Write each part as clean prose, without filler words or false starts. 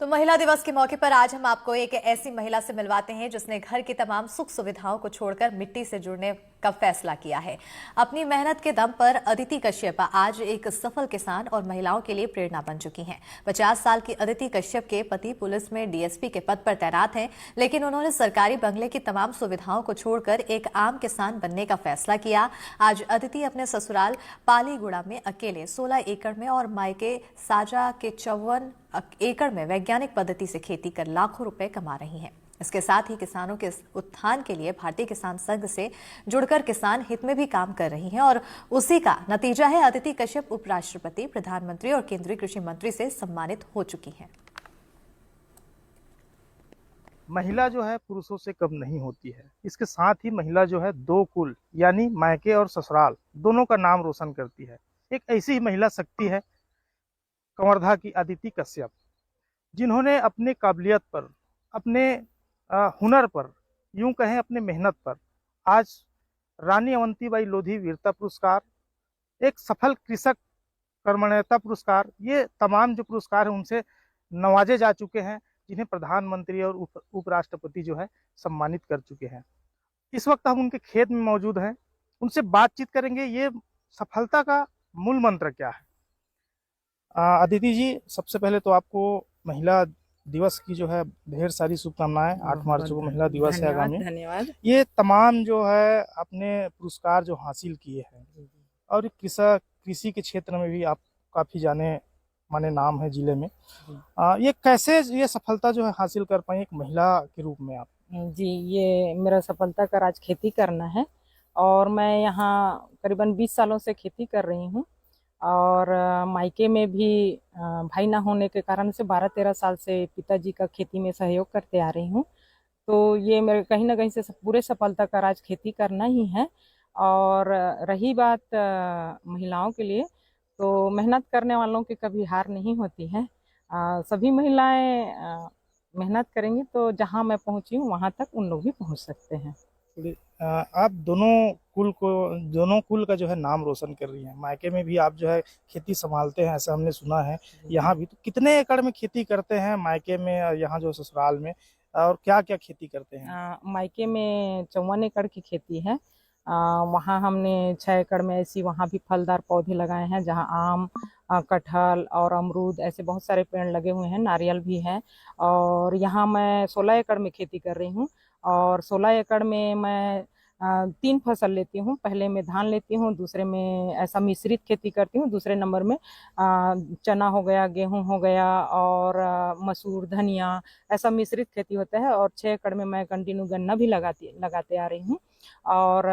तो महिला दिवस के मौके पर आज हम आपको एक ऐसी महिला से मिलवाते हैं जिसने घर की तमाम सुख सुविधाओं को छोड़कर मिट्टी से जुड़ने का फैसला किया है। अपनी मेहनत के दम पर अदिति कश्यप आज एक सफल किसान और महिलाओं के लिए प्रेरणा बन चुकी हैं। 50 साल की अदिति कश्यप के पति पुलिस में डीएसपी के पद पर तैनात हैं, लेकिन उन्होंने सरकारी बंगले की तमाम सुविधाओं को छोड़कर एक आम किसान बनने का फैसला किया। आज अदिति अपने ससुराल पालीगुड़ा में अकेले 16 एकड़ में और मायके साजा के 54 एकड़ में वैज्ञानिक पद्धति से खेती कर लाखों रुपए कमा रही हैं। इसके साथ ही किसानों के उत्थान के लिए भारतीय किसान संघ से जुड़कर किसान हित में भी काम कर रही हैं और उसी का नतीजा है अदिति कश्यप उपराष्ट्रपति, प्रधानमंत्री और केंद्रीय कृषि मंत्री से सम्मानित हो चुकी हैं। महिला जो है पुरुषों से कम नहीं होती है। इसके साथ ही महिला जो है दो कुल यानी मायके और ससुराल दोनों का नाम रोशन करती है। एक ऐसी ही महिला शक्ति है कवर्धा की अदिति कश्यप, जिन्होंने अपने काबिलियत पर, अपने हुनर पर, यूं कहें अपने मेहनत पर आज रानी अवंतीबाई लोधी वीरता पुरस्कार, एक सफल कृषक कर्मण्यता पुरस्कार, ये तमाम जो पुरस्कार हैं उनसे नवाजे जा चुके हैं, जिन्हें प्रधानमंत्री और उपराष्ट्रपति जो है सम्मानित कर चुके हैं। इस वक्त हम उनके खेत में मौजूद हैं, उनसे बातचीत करेंगे ये सफलता का मूल मंत्र क्या है। अदिति जी, सबसे पहले तो आपको महिला दिवस की जो है ढेर सारी शुभकामनाएं। 8 मार्च को महिला दिवस है आगामी। धन्यवाद। ये तमाम जो है अपने पुरस्कार जो हासिल किए हैं और कृषि के क्षेत्र में भी आप काफी जाने माने नाम है जिले में। ये कैसे ये सफलता जो है हासिल कर पाई एक महिला के रूप में आप? जी, ये मेरा सफलता का राज खेती करना है और मैं यहाँ करीबन 20 सालों से खेती कर रही हूँ और मायके में भी भाई ना होने के कारण से 12-13 साल से पिताजी का खेती में सहयोग करते आ रही हूँ। तो ये मेरे कहीं ना कहीं से पूरे सफलता का राज खेती करना ही है। और रही बात महिलाओं के लिए, तो मेहनत करने वालों की कभी हार नहीं होती है। सभी महिलाएं मेहनत करेंगी तो जहाँ मैं पहुँची हूँ वहाँ तक उन लोग भी पहुँच सकते हैं। आप दोनों कुल का जो है नाम रोशन कर रही हैं। मायके में भी आप जो है खेती संभालते हैं, ऐसा हमने सुना है। यहाँ भी तो कितने एकड़ में खेती करते हैं मायके में और यहाँ जो ससुराल में, और क्या क्या खेती करते हैं? मायके में 54 एकड़ की खेती है। वहाँ हमने 6 एकड़ में ऐसी वहाँ भी फलदार पौधे लगाए हैं, जहाँ आम, कटहल और अमरूद ऐसे बहुत सारे पेड़ लगे हुए हैं, नारियल भी है। और यहाँ मैं 16 एकड़ में खेती कर रही हूँ और 16 एकड़ में मैं 3 फसल लेती हूँ। पहले में धान लेती हूँ, दूसरे में ऐसा मिश्रित खेती करती हूँ, दूसरे नंबर में चना हो गया, गेहूं हो गया और मसूर, धनिया, ऐसा मिश्रित खेती होता है। और 6 एकड़ में मैं कंटिन्यू गन्ना भी लगाते आ रही हूँ। और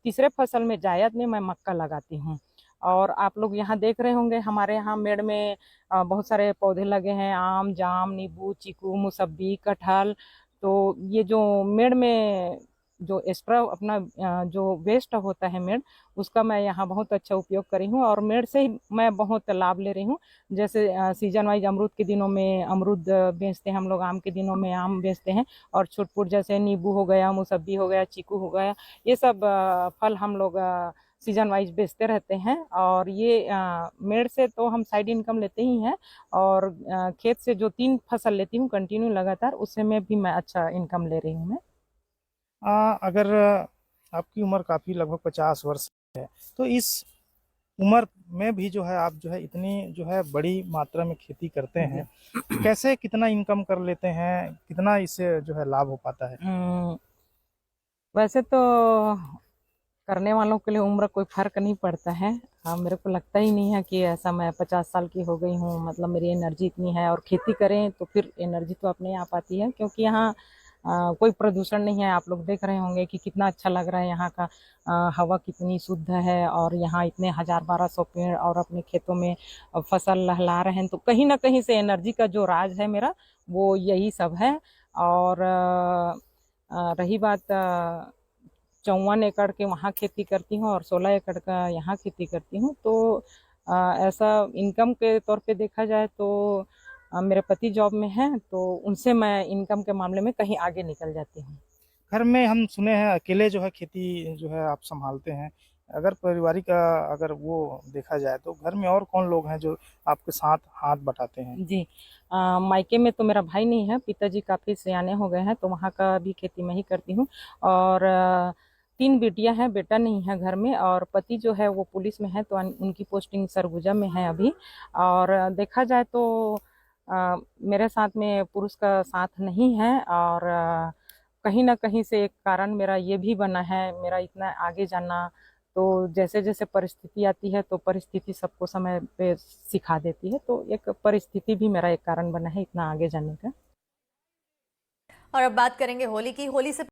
तीसरे फसल में जायद में मैं मक्का लगाती हूँ। और आप लोग यहाँ देख रहे होंगे हमारे यहाँ मेड़ में बहुत सारे पौधे लगे हैं, आम, जाम, नींबू, चीकू, मुसब्बी, कटहल। तो ये जो मेड़ में जो एक्स्ट्रा अपना जो वेस्ट होता है मेड़, उसका मैं यहाँ बहुत अच्छा उपयोग करी हूँ और मेड़ से ही मैं बहुत लाभ ले रही हूँ। जैसे सीजन वाइज अमरूद के दिनों में अमरूद बेचते हैं हम लोग, आम के दिनों में आम बेचते हैं और छुटपुट जैसे नींबू हो गया, मुसब्बी हो गया, चीकू हो गया, ये सब फल हम लोग सीजन वाइज बेचते रहते हैं। और ये मेड़ से तो हम साइड इनकम लेते ही हैं और खेत से जो 3 फसल लेती हूँ कंटिन्यू लगातार, उससे में भी मैं अच्छा इनकम ले रही हूँ मैं। अगर आपकी उम्र काफ़ी लगभग 50 वर्ष है, तो इस उम्र में भी जो है आप जो है इतनी जो है बड़ी मात्रा में खेती करते हैं, कैसे कितना इनकम कर लेते हैं, कितना इससे जो है लाभ हो पाता है? वैसे तो करने वालों के लिए उम्र कोई फर्क नहीं पड़ता है। मेरे को लगता ही नहीं है कि ऐसा मैं 50 साल की हो गई हूँ, मतलब मेरी एनर्जी इतनी है। और खेती करें तो फिर एनर्जी तो अपने आप आती है, क्योंकि यहाँ कोई प्रदूषण नहीं है। आप लोग देख रहे होंगे कि कितना अच्छा लग रहा है यहाँ का, हवा कितनी शुद्ध है और यहाँ इतने 1000-1200 पेड़ और अपने खेतों में फसल लहला रहे हैं। तो कहीं ना कहीं से एनर्जी का जो राज है मेरा, वो यही सब है। और रही बात 54 एकड़ के वहाँ खेती करती हूँ और 16 एकड़ का यहाँ खेती करती हूँ। तो ऐसा इनकम के तौर पे देखा जाए तो मेरे पति जॉब में हैं, तो उनसे मैं इनकम के मामले में कहीं आगे निकल जाती हूँ। घर में हम सुने हैं अकेले जो है खेती जो है आप संभालते हैं, अगर पारिवारिक अगर वो देखा जाए तो घर में और कौन लोग हैं जो आपके साथ हाथ बटाते हैं? जी। मायके में तो मेरा भाई नहीं है, पिताजी काफ़ी सयाने हो गए हैं, तो वहाँ का भी खेती मैं ही करती हूँ। और 3 बेटियां हैं, बेटा नहीं है घर में। और पति जो है वो पुलिस में है, तो उनकी पोस्टिंग सरगुजा में है अभी। और देखा जाए तो मेरे साथ में पुरुष का साथ नहीं है। और कहीं ना कहीं से एक कारण मेरा ये भी बना है, मेरा इतना आगे जाना। तो जैसे जैसे परिस्थिति आती है तो परिस्थिति सबको समय पे सिखा देती है, तो एक परिस्थिति भी मेरा एक कारण बना है इतना आगे जाने का। और अब बात करेंगे होली की। होली से